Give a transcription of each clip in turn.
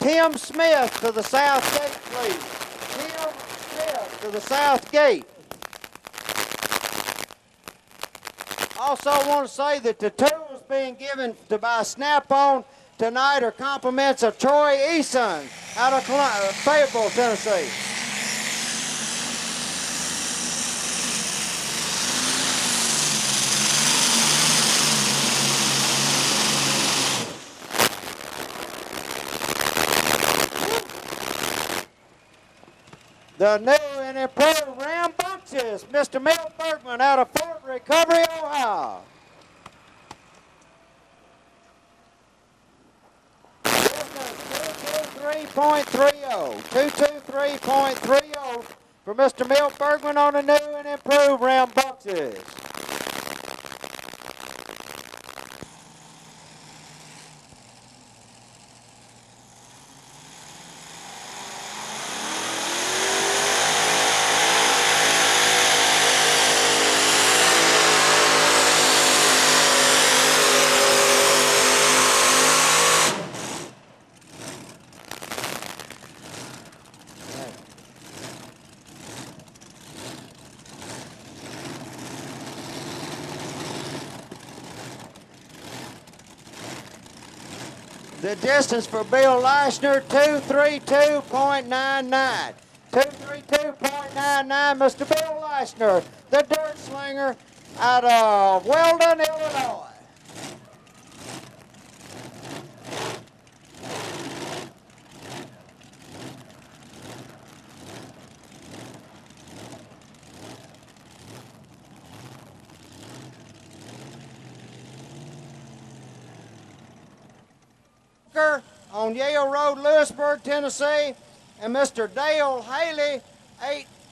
Tim Smith to the south gate, please. Tim Smith to the south gate. Also want to say that the tools being given to by Snap-on tonight are compliments of Troy Eason out of Fayetteville, Tennessee. The new and improved rambunctious, Mr. Milt Bergman out of Fort Recovery, Ohio. Distance 223.30. 223.30 for Mr. Milt Bergman on the new and improved rambunctious. The distance for Bill Leishner, 232.99. 232.99, Mr. Bill Leishner, the dirt slinger out of Weldon, Illinois. On Yale Road, Lewisburg, Tennessee, and Mr. Dale Haley,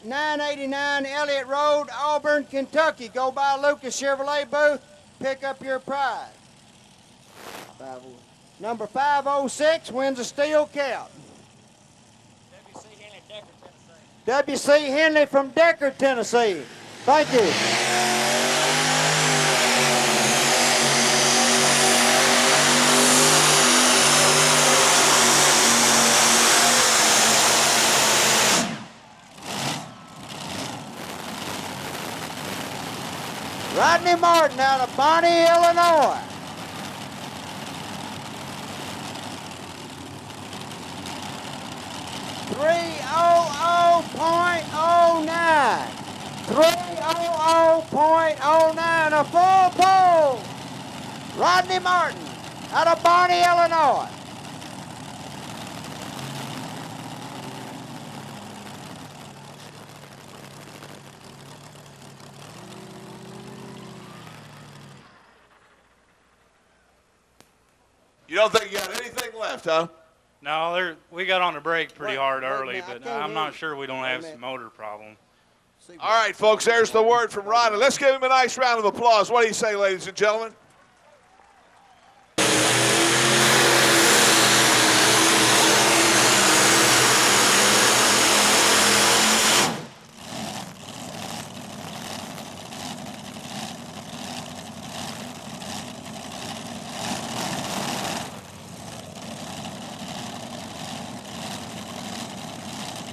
989 Elliott Road, Auburn, Kentucky. Go by Lucas Chevrolet booth, pick up your prize. Number 506 wins a steel cap. W.C. Henley from Decker, Tennessee. Thank you. Rodney Martin out of Bonnie, Illinois. .09. 300.09, a full pole. Rodney Martin out of Bonnie, Illinois. You don't think you got anything left, huh? No, we got on the brakes pretty hard early, but I'm not sure we don't have some motor problem. All right, folks, there's the word from Ronnie. Let's give him a nice round of applause. What do you say, ladies and gentlemen?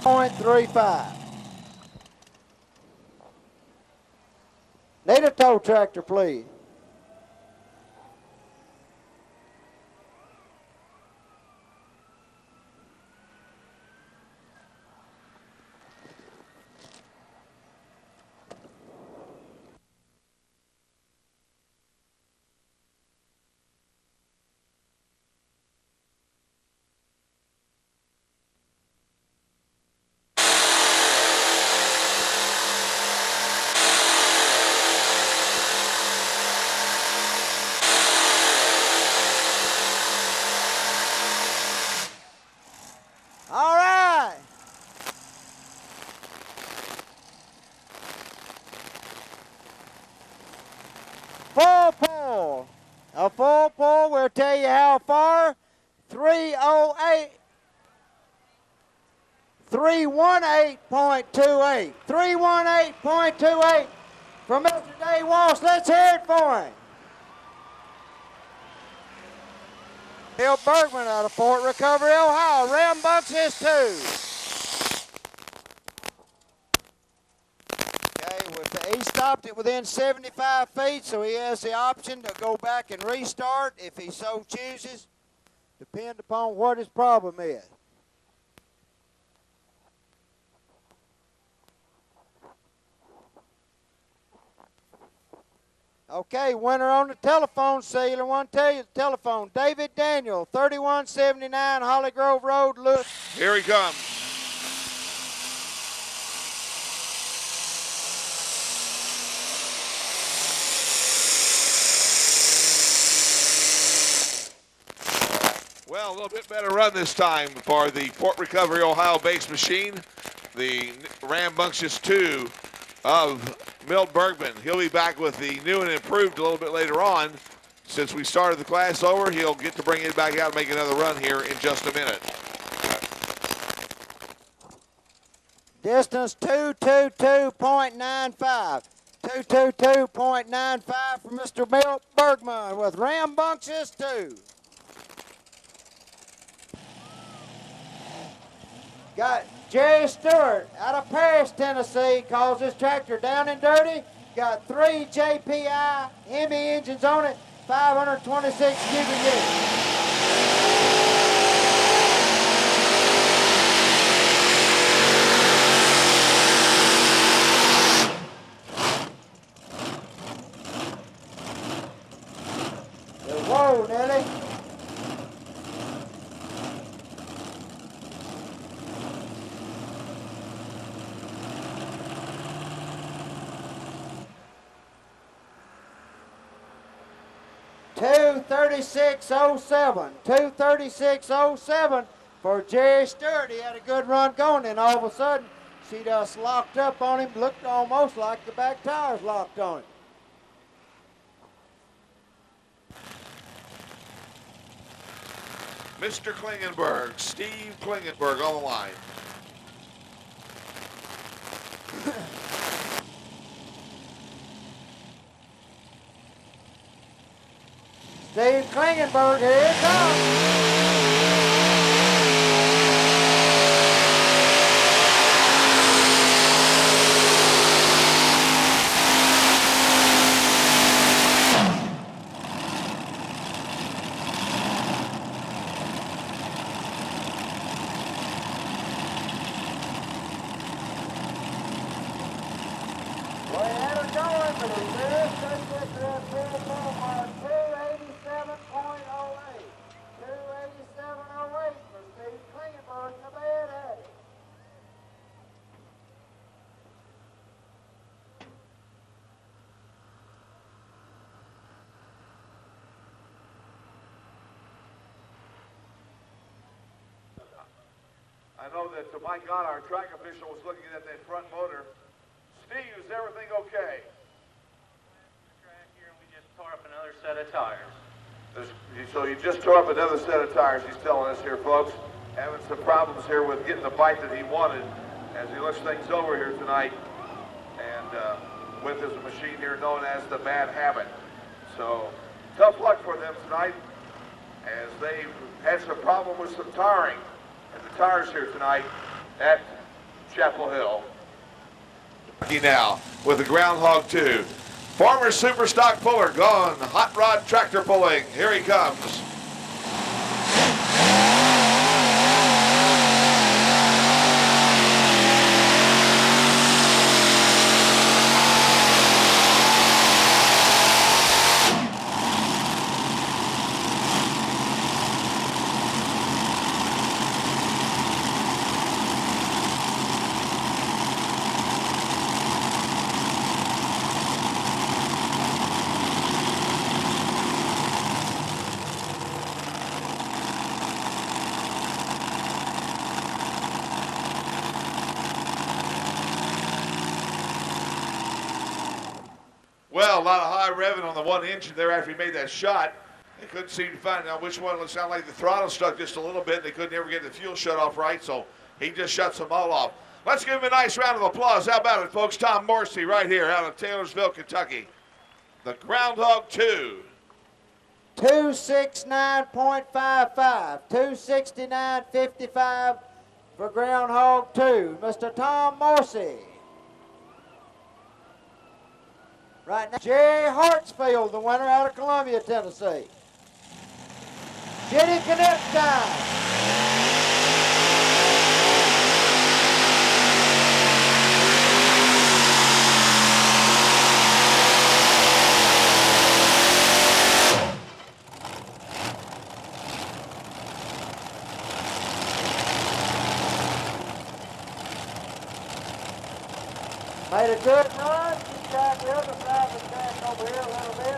.35. Need a tow tractor, please. All right. Full pull. A full pull, we'll tell you how far. 308. 318.28. 318.28 from Mr. Dave Walsh. Let's hear it for him. Bill Bergman out of Fort Recovery, Ohio. Rambuncks his 2. Okay, he stopped it within 75 feet, so he has the option to go back and restart if he so chooses, depend upon what his problem is. Okay, winner on the telephone, Sailor. Want to tell you the telephone. David Daniel, 3179 Holly Grove Road, Lewis. Here he comes. Well, a little bit better run this time for the Fort Recovery, Ohio-based machine. The Rambunctious 2 of Milt Bergman. He'll be back with the new and improved a little bit later on. Since we started the class over, he'll get to bring it back out and make another run here in just a minute. Distance 222.95. 222.95 for Mr. Milt Bergman with Rambunctious 2. Got Jerry Stewart out of Paris, Tennessee, calls his tractor down and dirty. Got 3 JPI Hemi engines on it, 526 cubic units. Whoa, Nelly. $236.07 for Jerry Stewart. He had a good run going, and all of a sudden, she just locked up on him, looked almost like the back tires locked on him. Mr. Klingenberg, Steve Klingenberg on the line. Steve Klingenberg, here it comes. Well, he had it going, but he just couldn't get to that full ballpark. 287.08. 287.08 for Steve Klingenberg, the bad at it. I know that Mike Gott, our track official, was looking at that front motor. Steve, is everything okay? Track here, and we just tore up another set of tires. So you just tore up another set of tires, he's telling us here, folks. Having some problems here with getting the bite that he wanted as he looks things over here tonight. And with his machine here known as the Bad Habit. So tough luck for them tonight as they've had some problem with some tiring and the tires here tonight at Chapel Hill. Now with the Groundhog 2. Former super stock puller gone, hot rod tractor pulling. Here he comes. Well, a lot of high revving on the one engine there after he made that shot. They couldn't seem to find out which one. It sounded like the throttle stuck just a little bit. They couldn't ever get the fuel shut off right, so he just shuts them all off. Let's give him a nice round of applause. How about it, folks? Tom Morrissey right here out of Taylorsville, Kentucky. The Groundhog 2. 269.55, 269.55 for Groundhog 2, Mr. Tom Morsey. Right now, Jerry Hartsfield, the winner out of Columbia, Tennessee. Jenny Connect time. Made a good run. She tried the other side of the track over here a little bit.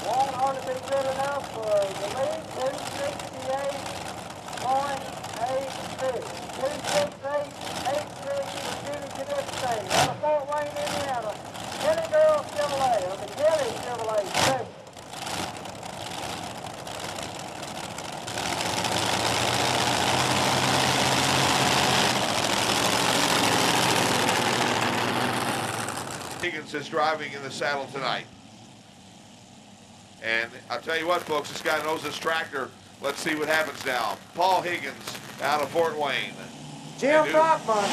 Won't hardly be good enough for the lead. 268.86. 268.86 for Judy Connect out of Fort Wayne, Indiana. Kelly Girl Chevrolet, or the Kelly Chevrolet second. Higgins is driving in the saddle tonight. And I'll tell you what, folks, this guy knows his tractor. Let's see what happens now. Paul Higgins out of Fort Wayne. Jim Bergman.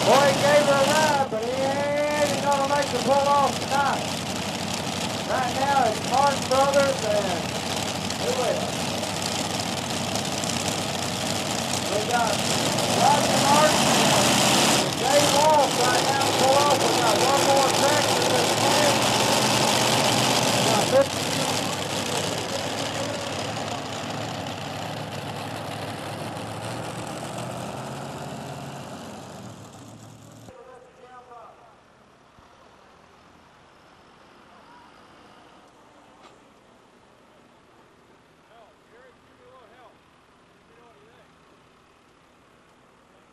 Boy, he gave her a ride, but he ain't gonna make the pull off tonight. Right now it's Martin Brothers and who else? We got Rodney Martin and Jay Walsh right now to pull off. We got one more tractor that's playing. We got Mr.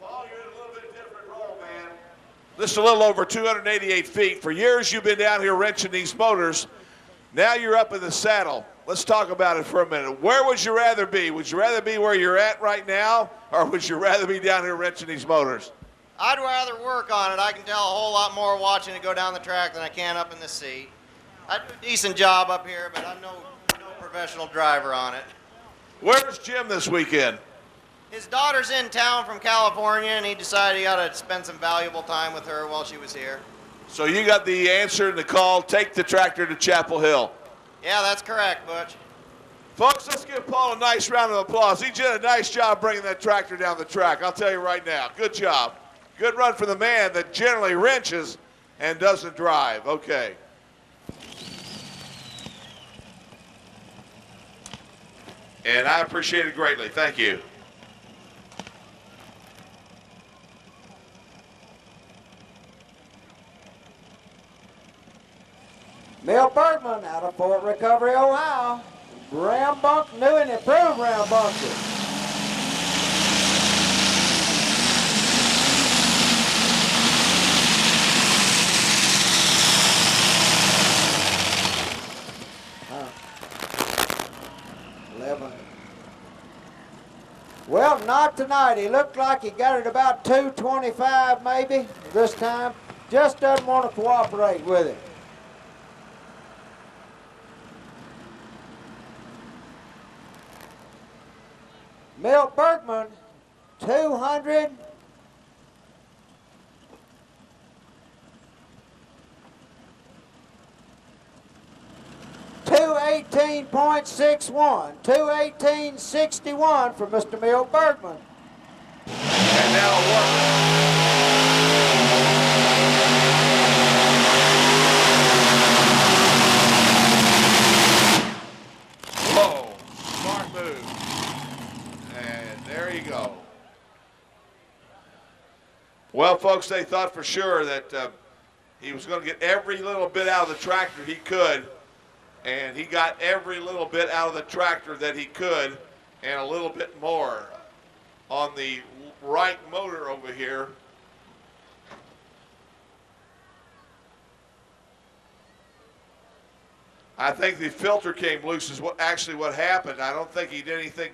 Paul, you're in a little bit different role, man. This is a little over 288 feet. For years, you've been down here wrenching these motors. Now you're up in the saddle. Let's talk about it for a minute. Where would you rather be? Would you rather be where you're at right now, or would you rather be down here wrenching these motors? I'd rather work on it. I can tell a whole lot more watching it go down the track than I can up in the seat. I do a decent job up here, but I'm no professional driver on it. Where's Jim this weekend? His daughter's in town from California, and he decided he ought to spend some valuable time with her while she was here. So you got the answer and the call. Take the tractor to Chapel Hill. Yeah, that's correct, Butch. Folks, let's give Paul a nice round of applause. He did a nice job bringing that tractor down the track. I'll tell you right now. Good job. Good run for the man that generally wrenches and doesn't drive. Okay. And I appreciate it greatly. Thank you. Bill Bergman out of Fort Recovery, Ohio. Ram bunk, new and improved ram bunker. Well, not tonight. He looked like he got it about 225 maybe this time. Just doesn't want to cooperate with it. Milt Bergman, 200. .61, 218.61 for Mr. Milt Bergman. And now work. Whoa, smart move. And there you go. Well, folks, they thought for sure that he was going to get every little bit out of the tractor he could. And he got every little bit out of the tractor that he could, and a little bit more on the right motor over here. I think the filter came loose is what happened. I don't think he did anything.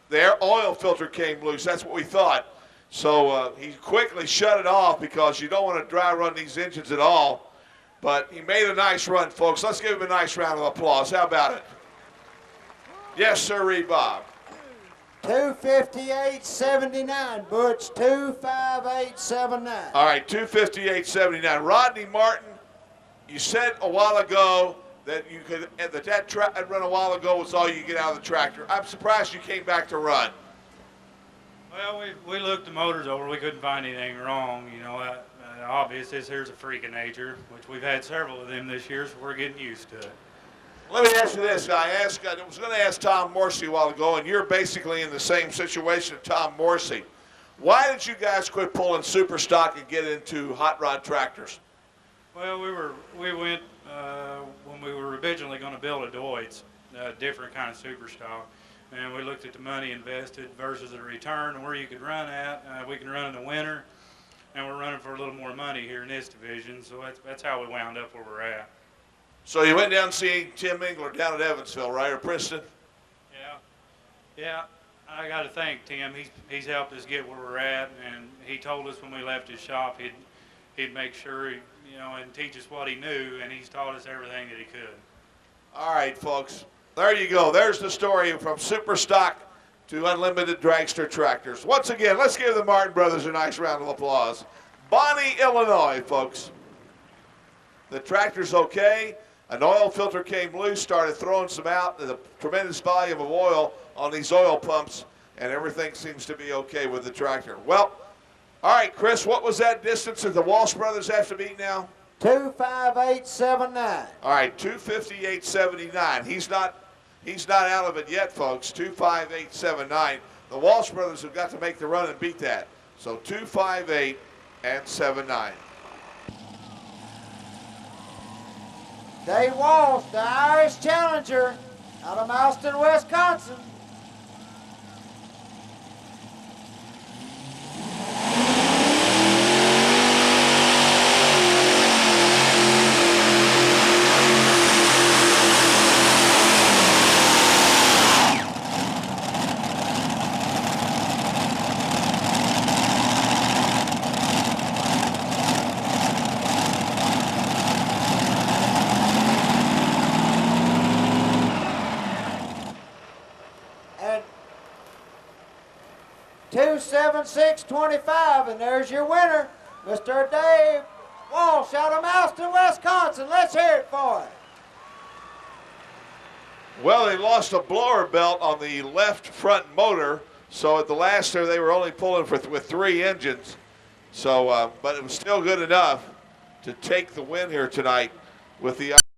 The oil filter came loose. That's what we thought. So he quickly shut it off because you don't want to dry run these engines at all. But he made a nice run, folks. Let's give him a nice round of applause. How about it? Yes, sir, Bob. 258.79, Butch. 258.79. All right, 258.79. Rodney Martin, you said a while ago that you could that run a while ago was all you get out of the tractor. I'm surprised you came back to run. Well, we looked the motors over. We couldn't find anything wrong. You know, obvious this here's a freak of nature, which we've had several of them this year, so we're getting used to it. Let me ask you this. I was going to ask Tom Morsey a while ago, and you're basically in the same situation as Tom Morsey. Why did you guys quit pulling super stock and get into hot rod tractors? Well, we went when we were originally going to build a Deutz, a different kind of super stock, and we looked at the money invested versus the return and where you could run at. We can run in the winter, and we're running for a little more money here in this division, so that's how we wound up where we're at. So you went down seeing Tim Engler down at Evansville, right, or Princeton? Yeah. I got to thank Tim. He's helped us get where we're at, and he told us when we left his shop he'd make sure and teach us what he knew, and he's taught us everything that he could. All right, folks. There you go. There's the story from super stock to unlimited dragster tractors. Once again, let's give the Martin brothers a nice round of applause. Bonnie, Illinois, folks. The tractor's okay. An oil filter came loose, started throwing some out. There's a tremendous volume of oil on these oil pumps, and everything seems to be okay with the tractor. Well, all right, Chris, what was that distance that the Walsh brothers have to beat now? 258.79. All right, 258.79. He's not out of it yet, folks. 258.79. The Walsh brothers have got to make the run and beat that. So 258.79. Dave Walsh, the Irish Challenger, out of Malston, Wisconsin. And 276.25, and there's your winner, Mr. Dave Walsh out of Malston, Wisconsin. Let's hear it for him. Well, they lost a blower belt on the left front motor, so at the last there they were only pulling with 3 engines. So, but it was still good enough to take the win here tonight with the